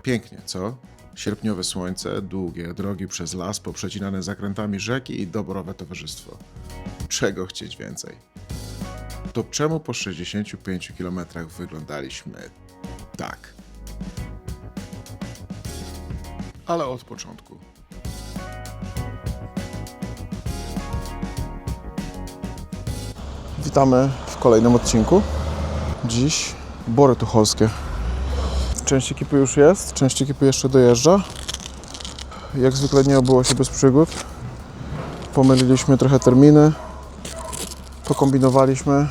pięknie, co? Sierpniowe słońce, długie drogi przez las, poprzecinane zakrętami rzeki i dobrowe towarzystwo. Czego chcieć więcej? To czemu po 65 km wyglądaliśmy tak? Ale od początku. Witamy w kolejnym odcinku. Dziś Bory Tucholskie. Część ekipy już jest, część ekipy jeszcze dojeżdża. Jak zwykle nie obyło się bez przygód. Pomyliliśmy trochę terminy, pokombinowaliśmy.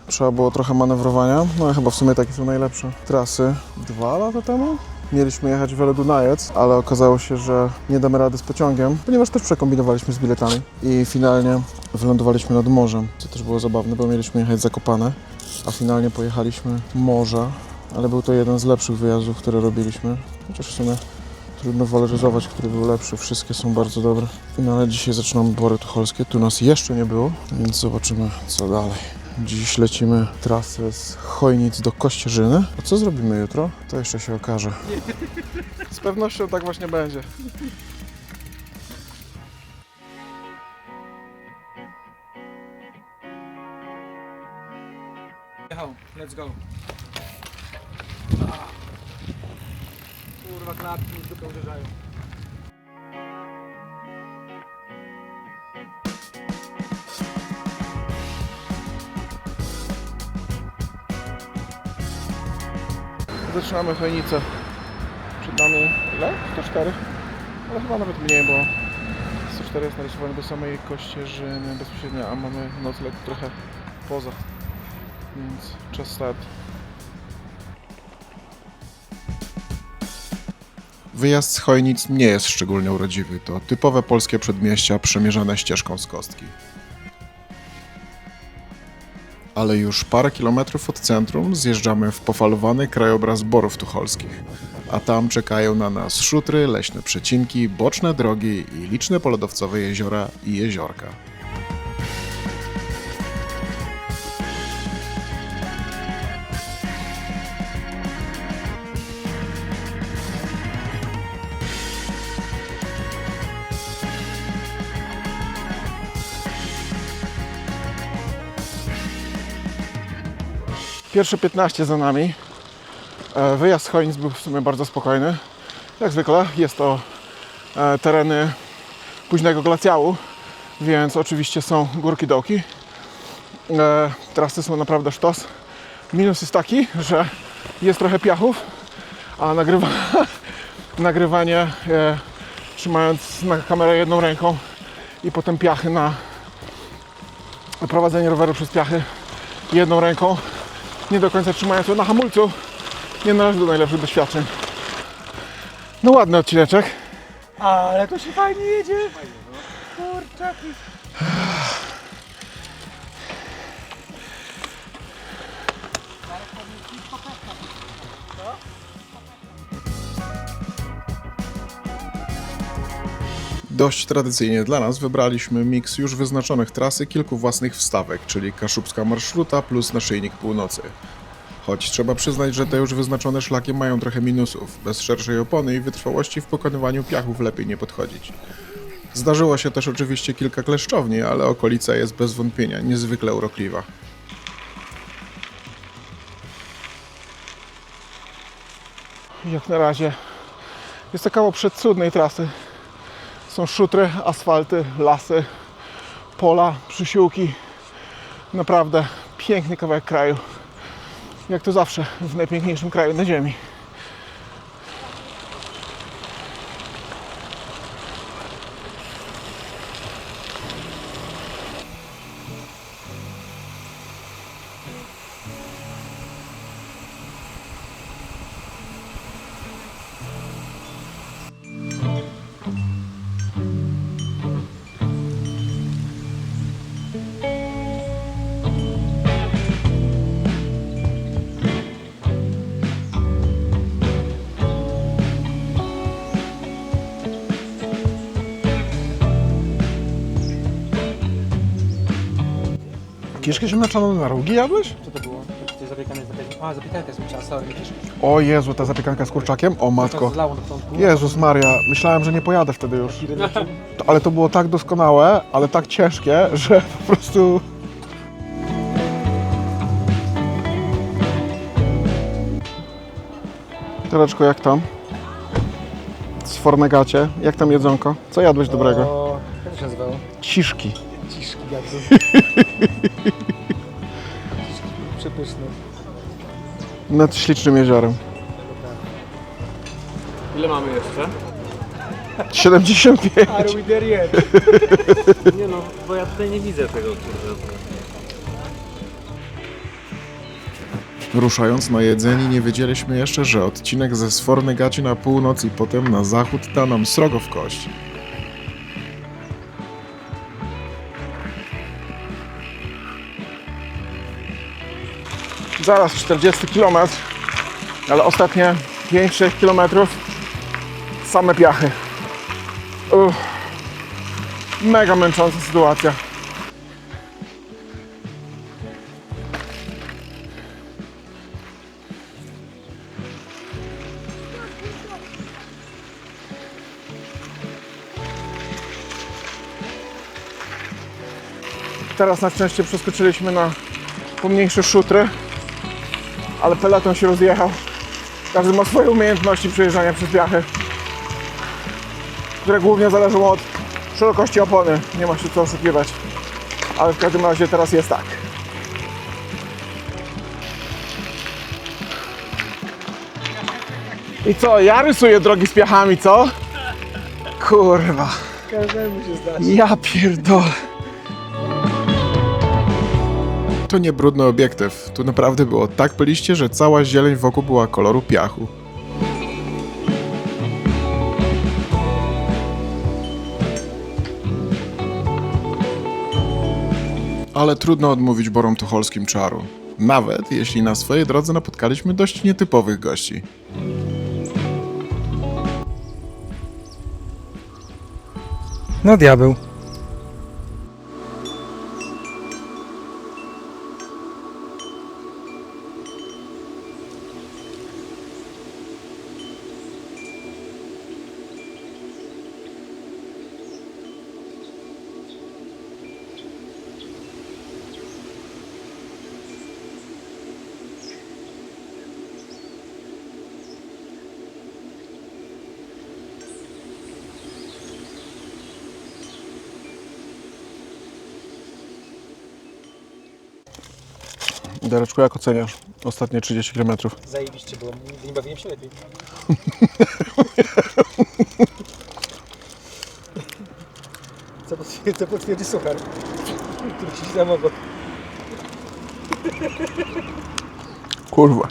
Trzeba było trochę manewrowania, no chyba w sumie takie są najlepsze trasy. 2 lata temu mieliśmy jechać w Dunajec, ale okazało się, że nie damy rady z pociągiem, ponieważ też przekombinowaliśmy z biletami i finalnie wylądowaliśmy nad morzem, co też było zabawne, bo mieliśmy jechać Zakopane, a finalnie pojechaliśmy morza, ale był to jeden z lepszych wyjazdów, które robiliśmy, chociaż w sumie trudno waloryzować, który był lepszy, wszystkie są bardzo dobre. No ale dzisiaj zaczynamy Bory Tucholskie, tu nas jeszcze nie było, więc zobaczymy co dalej. Dziś lecimy trasę z Chojnic do Kościerzyny. A co zrobimy jutro? To jeszcze się okaże. Z pewnością tak właśnie będzie. Let's go. Kurwa, klatki mi w dupę uderzają. Zaczynamy Chojnicę. Przed nami ile? 104? Ale chyba nawet mniej, bo 104 jest narysowany do samej Kościerzyny bezpośrednio, a mamy nocleg trochę poza. Więc czas start. Wyjazd z Chojnic nie jest szczególnie urodziwy. To typowe polskie przedmieścia przemierzane ścieżką z kostki. Ale już parę kilometrów od centrum zjeżdżamy w pofalowany krajobraz Borów Tucholskich. A tam czekają na nas szutry, leśne przecinki, boczne drogi i liczne polodowcowe jeziora i jeziorka. Pierwsze 15 za nami. Wyjazd z Chojnic był w sumie bardzo spokojny. Jak zwykle jest to tereny późnego glaciału, więc oczywiście są górki dołki. Trasy są naprawdę sztos. Minus jest taki, że jest trochę piachów, a nagrywanie trzymając na kamerę jedną ręką i potem piachy na prowadzenie roweru przez piachy jedną ręką, nie do końca trzymając na hamulcu, nie należy do najlepszych doświadczeń. No ładny odcineczek. Ale to się fajnie jedzie. Kurczaki. Dość tradycyjnie dla nas wybraliśmy miks już wyznaczonych tras i kilku własnych wstawek, czyli kaszubska marszruta plus naszyjnik północy. Choć trzeba przyznać, że te już wyznaczone szlaki mają trochę minusów. Bez szerszej opony i wytrwałości w pokonywaniu piachów lepiej nie podchodzić. Zdarzyło się też oczywiście kilka kleszczowni, ale okolica jest bez wątpienia niezwykle urokliwa. Jak na razie jest to kawał przedcudnej trasy. Są szutry, asfalty, lasy, pola, przysiłki. Naprawdę piękny kawałek kraju. Jak to zawsze w najpiękniejszym kraju na ziemi. Kiszkę ziemniaczaną na rogi jadłeś? Co to było? Coś zapiekane z takiego? A, zapiekankę słyszałem, sorry, widzisz? O Jezu, ta zapiekanka z kurczakiem? O matko. Zlało na początku. Jezus Maria, myślałem, że nie pojadę wtedy już. Ale to było tak doskonałe, ale tak ciężkie, że po prostu... Tereczko, jak tam? Z Fornegacie, jak tam jedzonko? Co jadłeś dobrego? O, jak to się nazywało? Ciszki. Ciszki jadł. Przepyszny. Nad ślicznym jeziorem. Ile mamy jeszcze? 75. Are we there yet? Nie no, bo ja tutaj nie widzę tego, kurde. Ruszając na jedzeni nie wiedzieliśmy jeszcze, że odcinek ze Sfornegaci na północ i potem na zachód da nam srogo w kość. Zaraz 40 km, ale ostatnie 5-6 km same piachy. Mega męcząca sytuacja. Teraz na szczęście przeskoczyliśmy na pomniejsze szutry, ale peleton się rozjechał. Każdy ma swoje umiejętności przejeżdżania przez piachy, które głównie zależą od szerokości opony. Nie ma się co oszukiwać. Ale w każdym razie teraz jest tak. I co, ja rysuję drogi z piachami, co? Kurwa. Każdemu się zda. Ja pierdolę. To nie brudny obiektyw, tu naprawdę było tak pyliście, że cała zieleń wokół była koloru piachu. Ale trudno odmówić Borom Tucholskim czaru. Nawet jeśli na swojej drodze napotkaliśmy dość nietypowych gości. No diabeł. Dareczku, jak oceniasz ostatnie 30 km? Zajebiście było, nigdy nie bawiłem się lepiej. Co potwierdzi suchar, który ci samochód. Kurwa.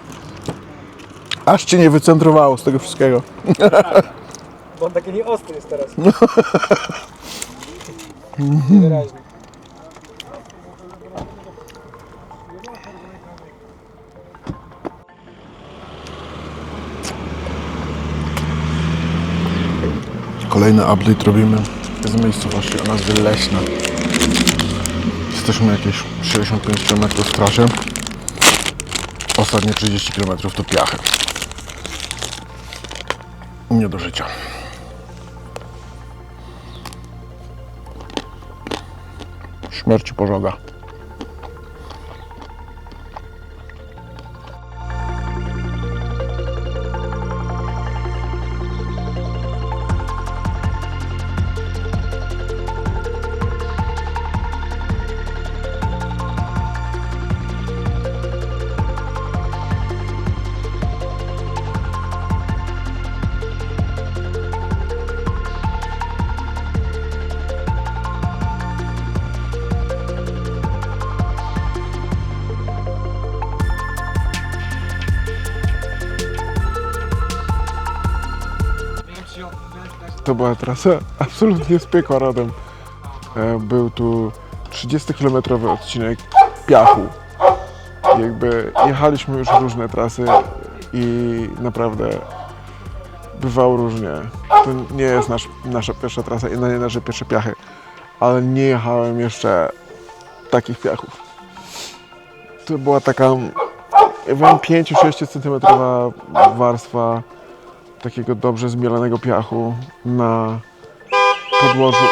Aż cię nie wycentrowało z tego wszystkiego. Bo on taki nieostry jest teraz. Wyraźnie. Kolejny update robimy z miejscowości o nazwie Leśna. Jesteśmy jakieś 65 km w trasie. Ostatnie 30 km to piachy. Nie do życia. Śmierci pożoga. To była trasa absolutnie z piekła rodem. Był tu 30-kilometrowy odcinek piachu. Jakby jechaliśmy już różne trasy i naprawdę bywało różnie. To nie jest nasza pierwsza trasa i nie nasze pierwsze piachy, ale nie jechałem jeszcze takich piachów. To była taka ja wiem, 5-6 cm warstwa takiego dobrze zmielanego piachu na podłożu,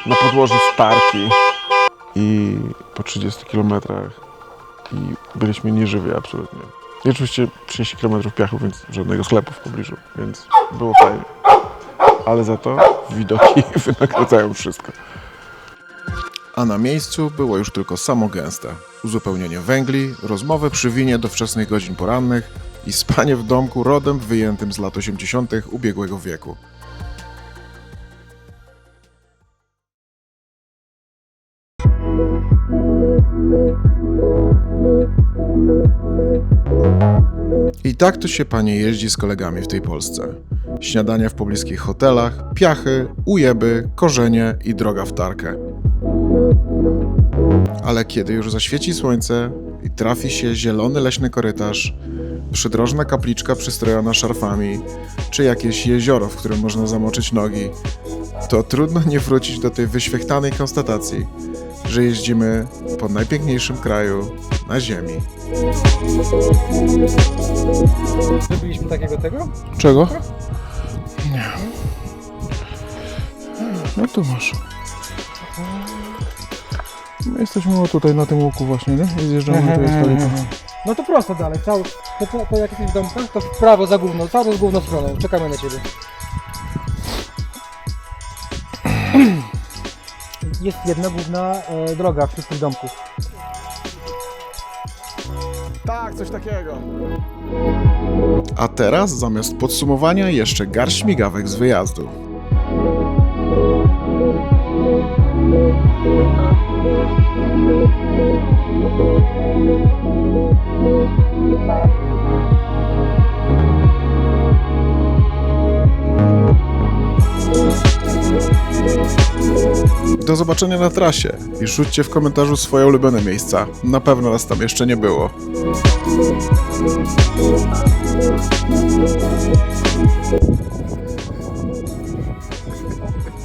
na podłożu starki i po 30 km i byliśmy nieżywi absolutnie. I oczywiście 30 km piachu, więc żadnego sklepu w pobliżu, więc było fajnie. Ale za to widoki wynagradzają wszystko. A na miejscu było już tylko samo gęste. Uzupełnienie węgli, rozmowę przy winie do wczesnych godzin porannych i spanie w domku rodem wyjętym z lat 80. ubiegłego wieku. I tak to się, panie, jeździ z kolegami w tej Polsce. Śniadania w pobliskich hotelach, piachy, ujeby, korzenie i droga w tarkę. Ale kiedy już zaświeci słońce i trafi się zielony leśny korytarz, przydrożna kapliczka przystrojona szarfami, czy jakieś jezioro, w którym można zamoczyć nogi, to trudno nie wrócić do tej wyświechtanej konstatacji, że jeździmy po najpiękniejszym kraju na ziemi. Zrobiliśmy takiego tego? Czego? Nie. No tu masz. My jesteśmy tutaj na tym łuku właśnie, nie? I zjeżdżamy, tu jest stolika. No to prosto dalej, to jak jesteś w domkach, to w prawo za gówno, całą z główną stroną, czekamy na ciebie. Jest jedna główna droga wśród tych domków. Tak, coś takiego. A teraz zamiast podsumowania jeszcze garść migawek z wyjazdu. Do zobaczenia na trasie i rzućcie w komentarzu swoje ulubione miejsca. Na pewno nas tam jeszcze nie było.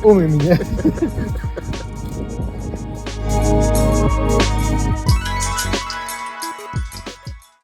Umyj mnie.